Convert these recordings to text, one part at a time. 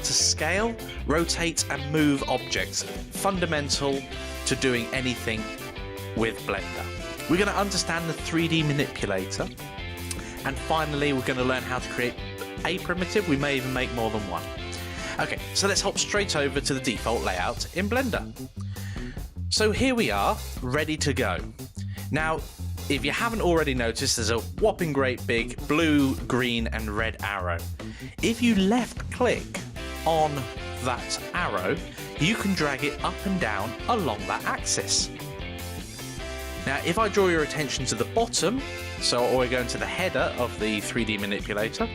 to scale, rotate and move objects, fundamental to doing anything with Blender. We're going to understand the 3D manipulator, and finally we're going to learn how to create a primitive. We may even make more than one. Okay, so let's hop straight over to the default layout in Blender. So here we are, ready to go. Now, if you haven't already noticed, there's a whopping great big blue, green and red arrow. If you left click on that arrow, you can drag it up and down along that axis. Now, if I draw your attention to the bottom, so we're going to the header of the 3D manipulator,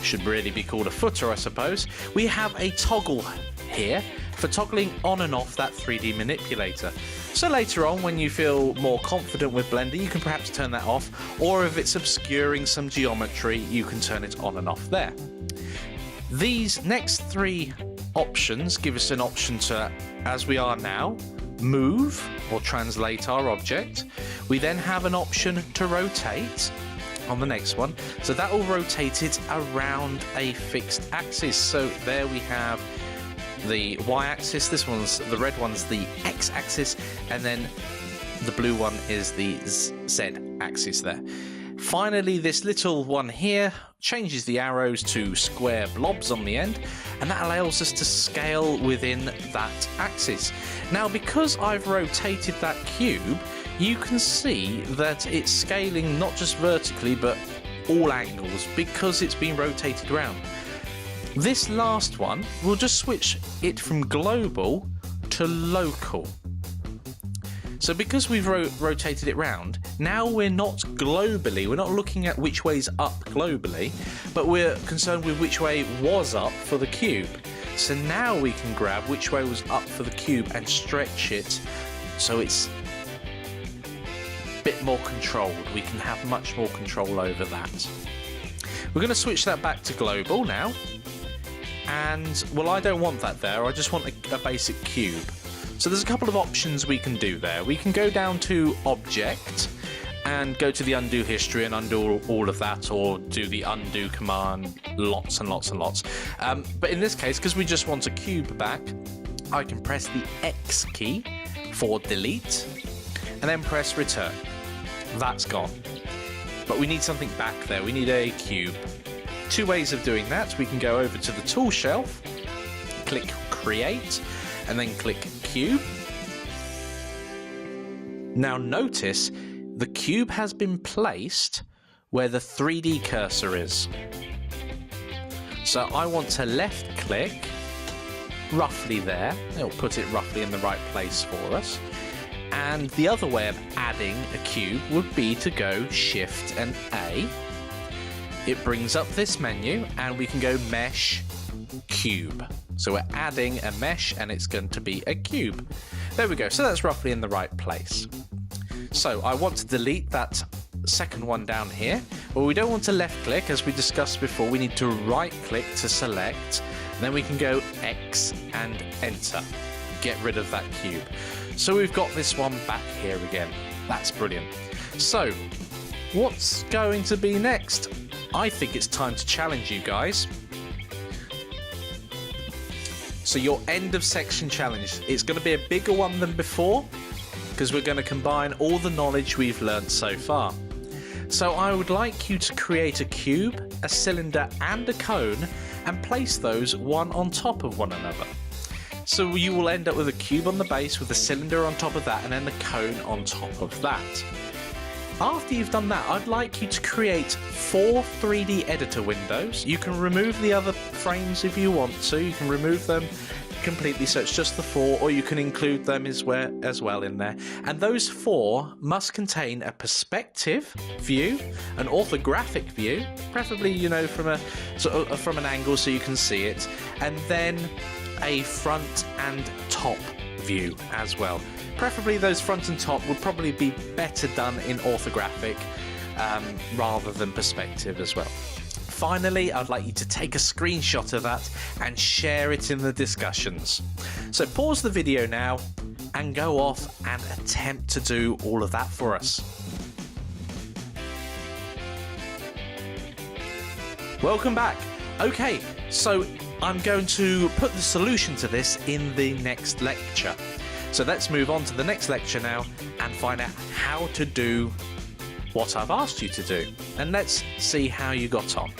should really be called a footer, I suppose, we have a toggle here for toggling on and off that 3D manipulator. So later on, when you feel more confident with Blender, you can perhaps turn that off, or if it's obscuring some geometry, you can turn it on and off there. These next three options give us an option to, as we are now, move or translate our object. We then have an option to rotate on the next one, so that will rotate it around a fixed axis. So there we have the y-axis, this one's the red one's the x-axis, and then the blue one is the z-axis there. Finally, this little one here changes the arrows to square blobs on the end, and that allows us to scale within that axis. Now, because I've rotated that cube, you can see that it's scaling not just vertically but all angles because it's been rotated around. This last one, we'll just switch it from global to local. So because we've rotated it round, now we're not globally, we're not looking at which way's up globally, but we're concerned with which way was up for the cube. So now we can grab which way was up for the cube and stretch it so it's a bit more controlled. We can have much more control over that. We're going to switch that back to global now. And, well, I don't want that there, I just want a basic cube. So there's a couple of options we can do there. We can go down to Object and go to the undo history and undo all of that, or do the undo command lots and lots and lots. But in this case, because we just want a cube back, I can press the X key for delete and then press return. That's gone. But we need something back there, we need a cube. Two ways of doing that. We can go over to the tool shelf, click create, and then click cube. Now notice the cube has been placed where the 3D cursor is. So I want to left click roughly there. It'll put it roughly in the right place for us. And the other way of adding a cube would be to go Shift and A. It brings up this menu and we can go mesh cube. So we're adding a mesh and it's going to be a cube. There we go. So that's roughly in the right place. So I want to delete that second one down here. Well, we don't want to left click, as we discussed before. We need to right click to select. Then we can go X and enter. Get rid of that cube. So we've got this one back here again. That's brilliant. So what's going to be next? I think it's time to challenge you guys. So your end of section challenge, it's going to be a bigger one than before because we're going to combine all the knowledge we've learned so far. So I would like you to create a cube, a cylinder and a cone and place those one on top of one another. So you will end up with a cube on the base with a cylinder on top of that and then the cone on top of that. After you've done that, I'd like you to create 4 3D editor windows. You can remove the other frames if you want to. You can remove them completely, so it's just the 4, or you can include them as well in there. And those 4 must contain a perspective view, an orthographic view, preferably, you know, from an angle so you can see it, and then a front and top view as well. Preferably those front and top would probably be better done in orthographic rather than perspective as well. Finally, I'd like you to take a screenshot of that and share it in the discussions. So pause the video now and go off and attempt to do all of that for us. Welcome back. Okay, so I'm going to put the solution to this in the next lecture. So let's move on to the next lecture now and find out how to do what I've asked you to do. And let's see how you got on.